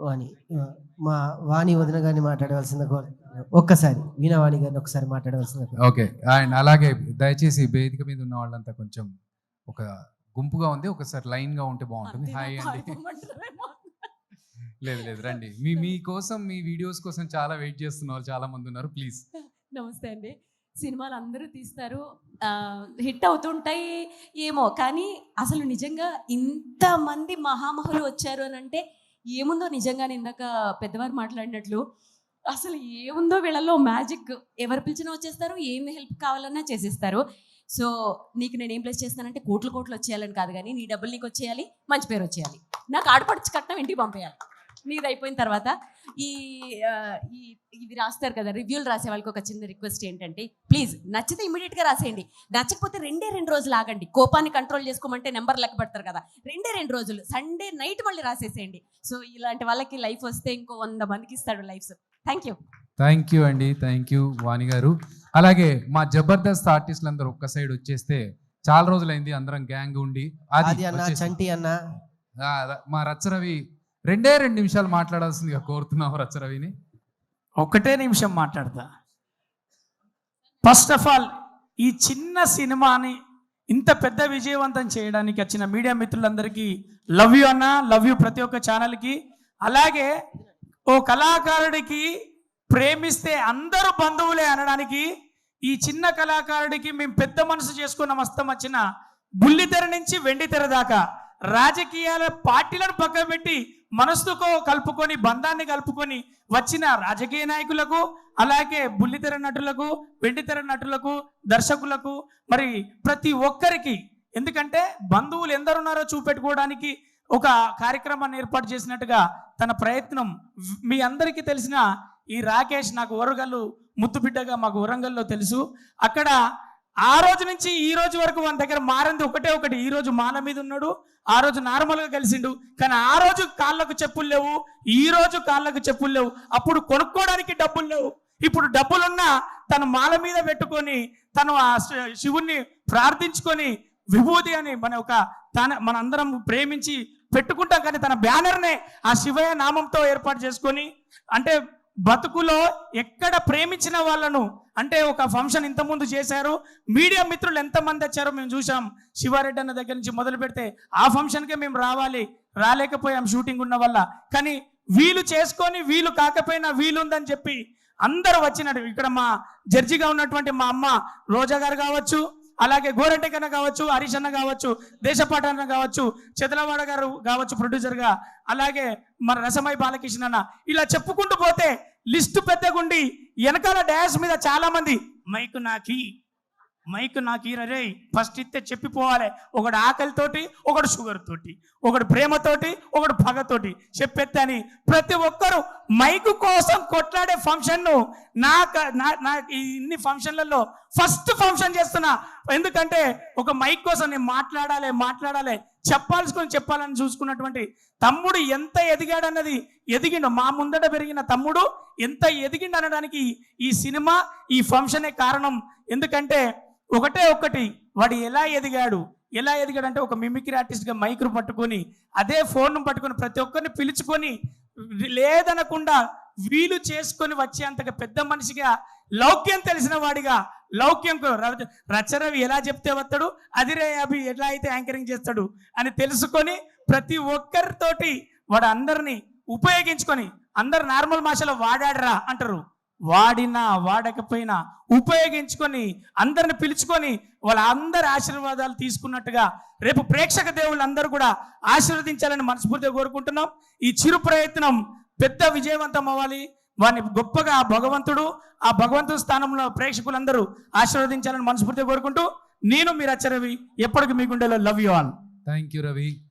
వాణి మా వాణి వదిన గారిని మాట్లాడవలసింది ఒక్కసారి వీణావాణి గారిని ఒకసారి మాట్లాడవలసింది. ఓకే. అండ్ అలాగే దయచేసి వేదిక మీద ఉన్న వాళ్ళంతా కొంచెం ఒక గుంపుగా ఉంది, ఒకసారి లైన్ గా ఉంటే బాగుంటుంది. హాయ్ అండి. లేదు లేదు రండి, మీకోసం మీ వీడియోస్ కోసం చాలా వెయిట్ చేస్తున్న వాళ్ళు చాలా మంది ఉన్నారు. ప్లీజ్. నమస్తే అండి. సినిమాలు అందరూ తీస్తారు, హిట్ అవుతుంటాయి ఏమో, కానీ అసలు నిజంగా ఇంతమంది మహామహులు వచ్చారు అని అంటే ఏముందో నిజంగానే ఇందాక పెద్దవారు మాట్లాడినట్లు అసలు ఏముందో వీళ్ళలో మ్యాజిక్. ఎవరు పిలిచినా వచ్చేస్తారు, ఏం హెల్ప్ కావాలన్నా చేసేస్తారు. సో నీకు నేను ఏం ప్లేస్ చేస్తానంటే కోట్లు కోట్లు వచ్చేయాలని కాదు, కానీ నీ డబ్బులు నీకు వచ్చేయాలి, మంచి పేరు వచ్చేయాలి, నాకు ఆడపడిచి కట్నం ఇంటికి పంపేయాలి. నీది అయిపోయిన తర్వాత ఇవి రాస్తారు కదా, రివ్యూలు రాసే వాళ్ళకి ఒక చిన్న రిక్వెస్ట్ ఏంటంటే ప్లీజ్ నచ్చితే ఇమీడియట్గా రాసేయండి, నచ్చకపోతే 2 రోజులు ఆగండి. కోపాన్ని కంట్రోల్ చేసుకోమంటే నెంబర్ లెక్క పెడతారు కదా, 2 రోజులు సండే నైట్ మళ్ళీ రాసేసేయండి. సో ఇలాంటి వాళ్ళకి లైఫ్ వస్తే ఇంకో 100 మందికి ఇస్తాడు లైఫ్స్. థ్యాంక్ యూ అండి. థ్యాంక్ యూ వాణి గారు. అలాగే మా జబర్దస్త్ ఆర్టిస్టులు అందరూ ఒక్క సైడ్ వచ్చేస్తే చాలా రోజులైంది అందరం గ్యాంగ్ ఉండి. అది అన్న చంటి అన్న మా రచ్చరవి 2 నిమిషాలు మాట్లాడాల్సిందిగా కోరుతున్నావు. రచ్చరవిని 1 నిమిషం మాట్లాడతా. ఫస్ట్ ఆఫ్ ఆల్ ఈ చిన్న సినిమాని ఇంత పెద్ద విజయవంతం చేయడానికి వచ్చిన మీడియా మిత్రులందరికీ లవ్ యూ అన్న, లవ్ యూ ప్రతి ఒక్క ఛానల్కి. అలాగే ఓ కళాకారుడికి ప్రేమిస్తే అందరూ బంధువులే అనడానికి ఈ చిన్న కళాకారుడికి మేము పెద్ద మనసు చేసుకున్న మస్తం వచ్చిన బుల్లితెర నుంచి వెండితెర దాకా రాజకీయాల పార్టీలను పక్కన పెట్టి మనసుతో కలుపుకొని బంధాన్ని కలుపుకొని వచ్చిన రాజకీయ నాయకులకు, అలాగే బుల్లితెర నటులకు, వెండితెర నటులకు, దర్శకులకు, మరి ప్రతి ఒక్కరికి, ఎందుకంటే బంధువులు ఎందరున్నారో చూపెట్టుకోవడానికి ఒక కార్యక్రమాన్ని ఏర్పాటు చేసినట్టుగా తన ప్రయత్నం. మీ అందరికీ తెలిసిన ఈ రాకేష్ నాకు వరంగల్ ముద్దు బిడ్డగా మాకు వరంగల్లో తెలుసు. అక్కడ ఆ రోజు నుంచి ఈ రోజు వరకు మన దగ్గర మారింది ఒకటి. ఈ రోజు మాల మీద ఉన్నాడు, ఆ రోజు నార్మల్గా కలిసిండు, కానీ ఆ రోజు కాళ్ళకు చెప్పులు లేవు, ఈ రోజు కాళ్ళకు చెప్పులు లేవు. అప్పుడు కొనుక్కోవడానికి డబ్బులు లేవు, ఇప్పుడు డబ్బులున్నా తను మాల మీద పెట్టుకొని తను ఆ శివుణ్ణి ప్రార్థించుకొని విభూతి అని మన అందరం ప్రేమించి పెట్టుకుంటాం, కానీ తన బ్యానర్నే ఆ శివయ్య నామంతో ఏర్పాటు చేసుకొని, అంటే బతుకులో ఎక్కడ ప్రేమించిన వాళ్ళను, అంటే ఒక ఫంక్షన్ ఇంతకుముందు చేశారు, మీడియా మిత్రులు ఎంతమంది వచ్చారో మేము చూసాం. శివారెడ్డి అన్న దగ్గర నుంచి మొదలు పెడితే ఆ ఫంక్షన్కే మేము రాలేకపోయాం షూటింగ్ ఉన్న వల్ల. కానీ వీలు చేసుకొని వీలు కాకపోయినా వీలుందని చెప్పి అందరూ వచ్చినట్టు. ఇక్కడ మా జడ్జిగా ఉన్నటువంటి మా అమ్మ రోజా గారు కావచ్చు, అలాగే గోరెంటకన్న కావచ్చు, హరీష్ అన్న కావచ్చు, దేశపాట అన్న కావచ్చు, చెదలవాడ గారు కావచ్చు ప్రొడ్యూసర్గా, అలాగే మన రసమై బాలకృష్ణ అన్న, ఇలా చెప్పుకుంటూ పోతే లిస్టు పెద్దగుండి వెనకాల డాష్ మీద చాలా మంది మైకు నాకి రే ఫస్ట్ ఇస్తే చెప్పిపోవాలి. ఒకడు ఆకలితోటి, ఒకడు షుగర్ తోటి, ఒకడు ప్రేమతోటి, ఒకడు పగతోటి చెప్పెత్తే అని ప్రతి ఒక్కరు మైకు కోసం కొట్లాడే ఫంక్షన్ను ఇన్ని ఫంక్షన్లలో ఫస్ట్ ఫంక్షన్ చేస్తున్నా. ఎందుకంటే ఒక మైక్ కోసం నేను మాట్లాడాలి చెప్పాలని చూసుకున్నటువంటి తమ్ముడు ఎంత ఎదిగాడన్నది ఎదిగిండు. మా ముందట పెరిగిన తమ్ముడు ఎంత ఎదిగిండు అనడానికి ఈ సినిమా, ఈ ఫంక్షనే కారణం. ఎందుకంటే ఒకటి వాడు ఎలా ఎదిగాడు అంటే ఒక మిమిక్రీ ఆర్టిస్ట్గా మైక్ను పట్టుకొని, అదే ఫోన్ను పట్టుకొని ప్రతి ఒక్కరిని పిలుచుకొని లేదనకుండా వీలు చేసుకొని వచ్చేంతగా పెద్ద మనిషిగా, లౌక్యం తెలిసిన వాడిగా, లౌక్యంకు రచరవి ఎలా చెప్తే వస్తాడు, అదిరే అభి ఎలా అయితే యాంకరింగ్ చేస్తాడు అని తెలుసుకొని ప్రతి ఒక్కరితోటి వాడు అందరినీ ఉపయోగించుకొని, అందరు నార్మల్ భాషలో వాడాడరా అంటారు, వాడినా వాడకపోయినా ఉపయోగించుకొని అందరిని పిలుచుకొని వాళ్ళందరి ఆశీర్వాదాలు తీసుకున్నట్టుగా రేపు ప్రేక్షక దేవుళ్ళు అందరూ కూడా ఆశీర్వదించాలని మనస్ఫూర్తిగా కోరుకుంటున్నాం. ఈ చిరు ప్రయత్నం పెద్ద విజయవంతం అవ్వాలి. వారిని గొప్పగా ఆ భగవంతుడి స్థానంలో ప్రేక్షకులందరూ ఆశీర్వదించాలని మనస్ఫూర్తిగా కోరుకుంటూ, నేను మీ రచ్చరవి, ఎప్పటికీ మీ గుండెలో love you all. Thank you Ravi.